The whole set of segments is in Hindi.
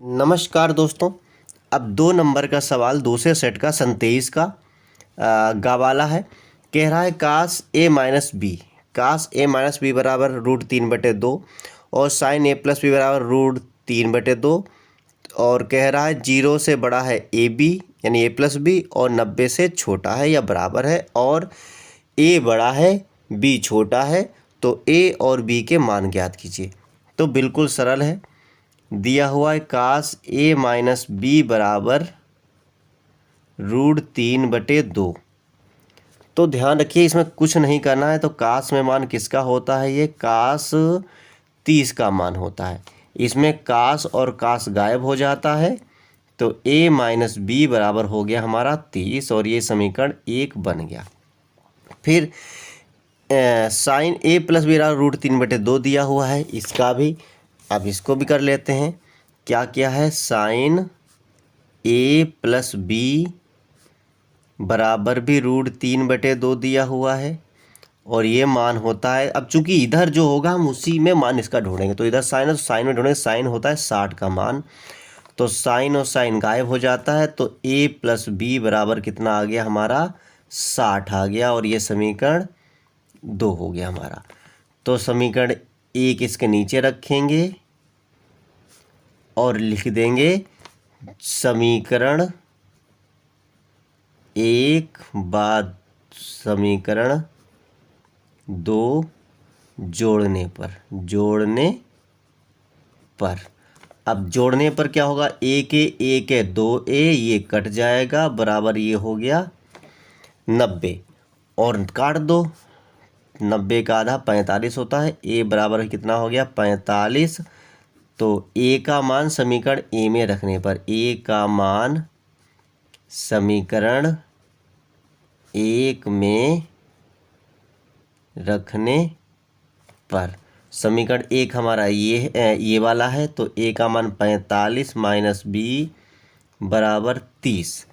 नमस्कार दोस्तों। अब 2 नंबर का सवाल दूसरे सेट का 27 का गवाला है। कह रहा है कास ए माइनस बी बराबर √3/2 और साइन ए प्लस बी बराबर √3/2 और कह रहा है 0 से बड़ा है ए बी यानी ए प्लस बी और 90 से छोटा है या बराबर है और ए बड़ा है बी छोटा है, तो ए और बी के मान ज्ञात कीजिए। तो बिल्कुल सरल है, दिया हुआ है कास ए माइनस बी बराबर √3/2। तो ध्यान रखिए इसमें कुछ नहीं करना है। तो कास में मान किसका होता है? ये कास 30 का मान होता है। इसमें कास और कास गायब हो जाता है, तो ए माइनस बी बराबर हो गया हमारा 30 और ये समीकरण 1 बन गया। फिर साइन ए प्लस बी बराबर √3/2 दिया हुआ है, इसका भी अब इसको भी कर लेते हैं। क्या है? साइन ए प्लस बी बराबर भी √3/2 दिया हुआ है और ये मान होता है। अब चूंकि इधर जो होगा हम उसी में मान इसका ढूंढेंगे, तो इधर साइन है तो साइन में ढूंढेंगे। साइन होता है 60 का मान, तो साइन और साइन गायब हो जाता है, तो ए प्लस बी बराबर कितना आ गया हमारा? 60 आ गया और ये समीकरण 2 हो गया हमारा। तो समीकरण 1 इसके नीचे रखेंगे और लिख देंगे समीकरण 1 बाद समीकरण 2 जोड़ने पर अब जोड़ने पर क्या होगा? एक है 2a, ये कट जाएगा, बराबर ये हो गया 90 और काट दो। 90 का आधा 45 होता है। a बराबर कितना हो गया? 45। तो a का मान समीकरण a में रखने पर, a का मान समीकरण 1 में रखने पर समीकरण 1 हमारा ये वाला है, तो a का मान 45 माइनस b बराबर 30।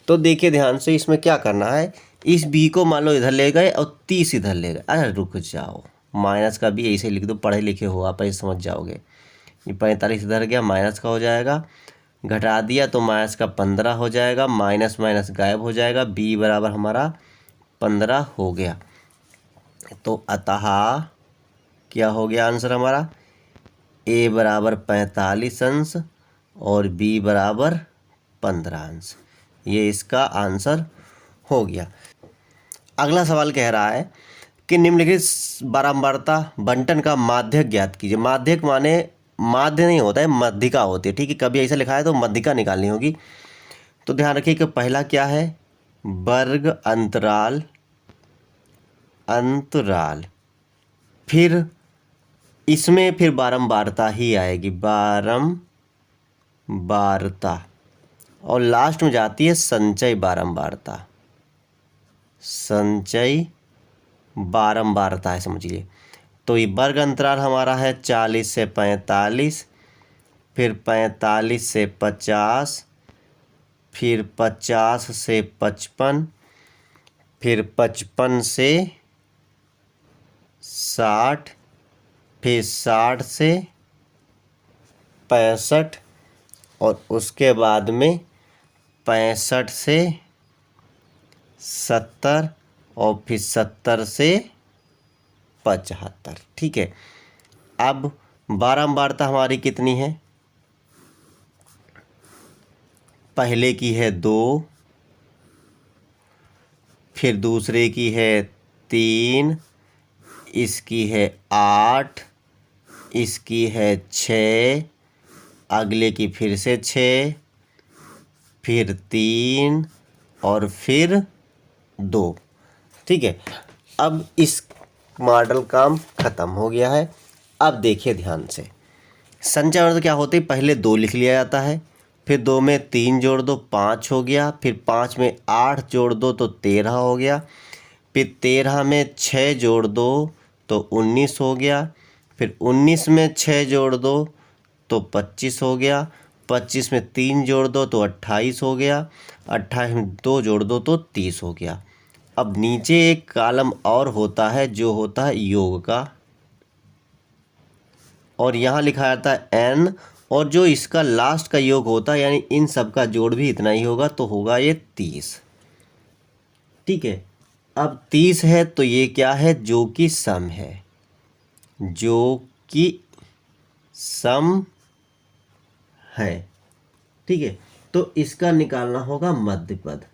तो देखिए ध्यान से, इसमें क्या करना है, इस b को मान लो इधर ले गए और 30 इधर ले गए। अरे रुक जाओ, माइनस का भी ऐसे लिख दो, पढ़े लिखे हो आप, ऐसे समझ जाओगे। ये 45 इधर गया, माइनस का हो जाएगा, घटा दिया तो माइनस का 15 हो जाएगा, माइनस माइनस गायब हो जाएगा, b बराबर हमारा 15 हो गया। तो अतः क्या हो गया आंसर हमारा? a बराबर 45 अंश और b बराबर 15 अंश। ये इसका आंसर हो गया। अगला सवाल कह रहा है कि निम्नलिखित बारंबारता बंटन का माध्यक ज्ञात कीजिए। माध्यक माने माध्य नहीं होता है, मध्यिका होती है। ठीक है, कभी ऐसा लिखा है तो मध्यिका निकालनी होगी। तो ध्यान रखिए कि पहला क्या है? वर्ग अंतराल फिर इसमें फिर बारंबारता ही आएगी, बारंबारता, और लास्ट में जाती है संचय बारंबारता है, समझिए। तो ये वर्ग अंतराल हमारा है 40 से 45, फिर 45 से 50, फिर 50 से 55, फिर 55 से 60, फिर 60 से 65 और उसके बाद में 65 से 70 और फिर 70 से 75। ठीक है, अब बारंबारता हमारी कितनी है? पहले की है 2, फिर दूसरे की है 3, इसकी है 8, इसकी है 6, अगले की फिर से 6, फिर 3 और फिर 2। ठीक है, अब इस मॉडल काम खत्म हो गया है। अब देखिए ध्यान से, संचय वर्ग क्या होते हैं? पहले 2 लिख लिया जाता है, फिर 2 में 3 जोड़ दो 5 हो गया, फिर 5 में 8 जोड़ दो तो 13 हो गया, फिर 13 में 6 जोड़ दो तो 19 हो गया, फिर 19 में 6 जोड़ दो तो 25 हो गया, 25 में 3 जोड़ दो तो 28 हो गया, 28 में 2 जोड़ दो तो 30 हो गया। अब नीचे एक कॉलम और होता है जो होता है योग का, और यहाँ लिखा जाता है n और जो इसका लास्ट का योग होता है यानी इन सब का जोड़ भी इतना ही होगा, तो होगा ये 30। ठीक है, अब 30 है तो ये क्या है, जो कि सम है, जो कि सम है। ठीक है, तो इसका निकालना होगा मध्य पद।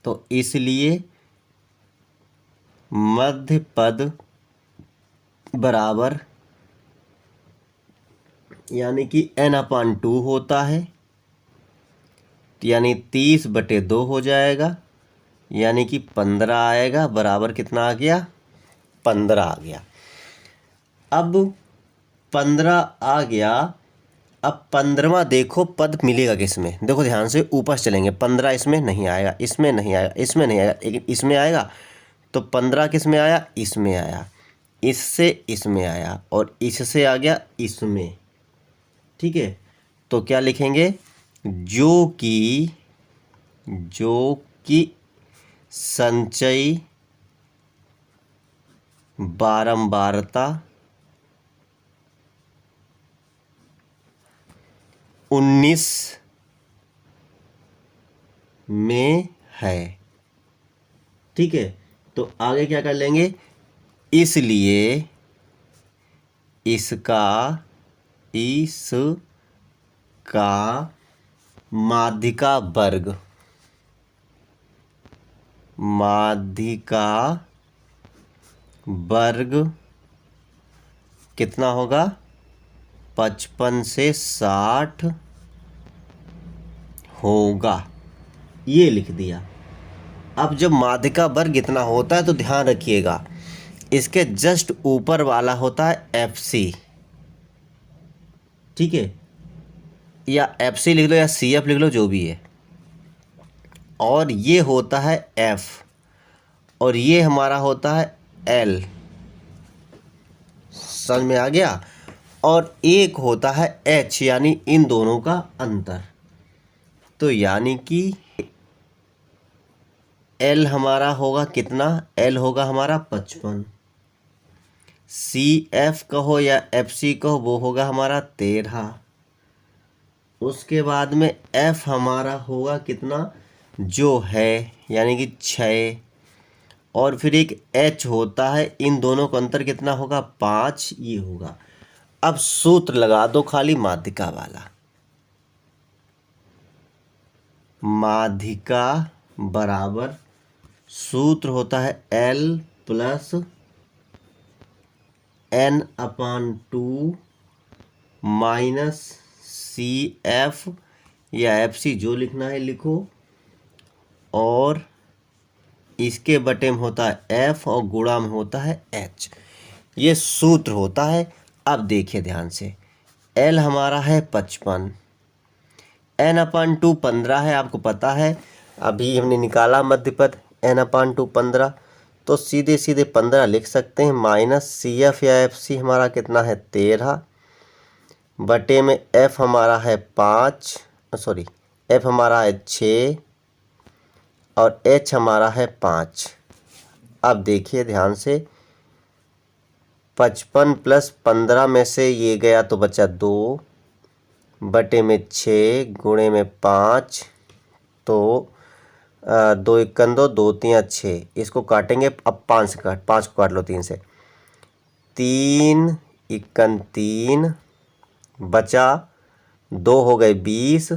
तो इसलिए मध्य पद बराबर यानी कि n/2 होता है, यानी 30/2 हो जाएगा, यानी कि 15 आएगा। बराबर कितना आ गया, 15 आ गया। अब 15 आ गया। अब 15वां देखो पद मिलेगा किसमें, देखो ध्यान से ऊपर से चलेंगे। 15 इसमें नहीं आएगा, इसमें नहीं आएगा, इसमें नहीं आएगा, लेकिन इसमें आएगा। तो 15 किस में आया, इसमें आया, इससे इसमें आया, और इससे आ गया इसमें। ठीक है, तो क्या लिखेंगे, जो कि संचयी बारंबारता 19 में है। ठीक है, तो आगे क्या कर लेंगे, इसलिए इसका माध्यिका वर्ग कितना होगा, 55 से 60 होगा, ये लिख दिया। अब जब माध्यिका वर्ग इतना होता है तो ध्यान रखिएगा, इसके जस्ट ऊपर वाला होता है FC। ठीक है, या FC लिख लो या CF लिख लो, जो भी है। और ये होता है F, और ये हमारा होता है L। समझ में आ गया। और एक होता है H, यानी इन दोनों का अंतर। तो यानी कि L हमारा होगा कितना, L होगा हमारा 55। CF कहो या FC कहो, वो होगा हमारा 13। उसके बाद में F हमारा होगा कितना, जो है, यानी कि 6। और फिर एक H होता है, इन दोनों का अंतर कितना होगा, 5, ये होगा। अब सूत्र लगा दो खाली माध्यिका वाला। माध्यिका बराबर सूत्र होता है L plus n/2 minus CF या FC, जो लिखना है लिखो, और इसके बटे में होता है F और गुणा में होता है H। ये सूत्र होता है। अब देखिए ध्यान से, L हमारा है 55, n/2 15 है, आपको पता है, अभी हमने निकाला मध्य पद n/2 15। तो सीधे सीधे 15 लिख सकते हैं, माइनस CF या FC हमारा कितना है 13, बटे में F हमारा है 5, सॉरी F हमारा है 6, और H हमारा है 5। अब देखिए ध्यान से, 55 + 15 में से ये गया तो बचा 2, बटे में 6 गुणे में 5, तो 2 × 1 = 2, 2 × 3 = 6। इसको काटेंगे, अब 5 को काट लो 3 से, 3 × 1 = 3, बचा 2 हो गए 20,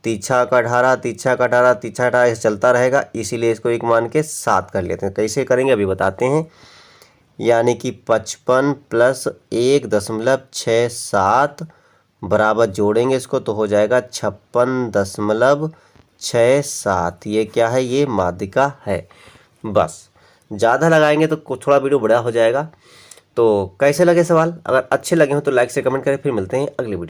तीछा का 18, तीछा का 18, तीछा 18 ऐसे चलता रहेगा, इसीलिए इसको एक मान के 7 कर लेते हैं। कैसे करेंगे अभी बताते हैं। यानी कि 55 + 1.67 बराबर जोड़ेंगे इसको तो हो जाएगा 56.67। ये क्या है, ये माध्यिका है। बस, ज़्यादा लगाएंगे तो थोड़ा वीडियो बड़ा हो जाएगा। तो कैसे लगे सवाल, अगर अच्छे लगे हो तो लाइक से कमेंट करें। फिर मिलते हैं अगली वीडियो।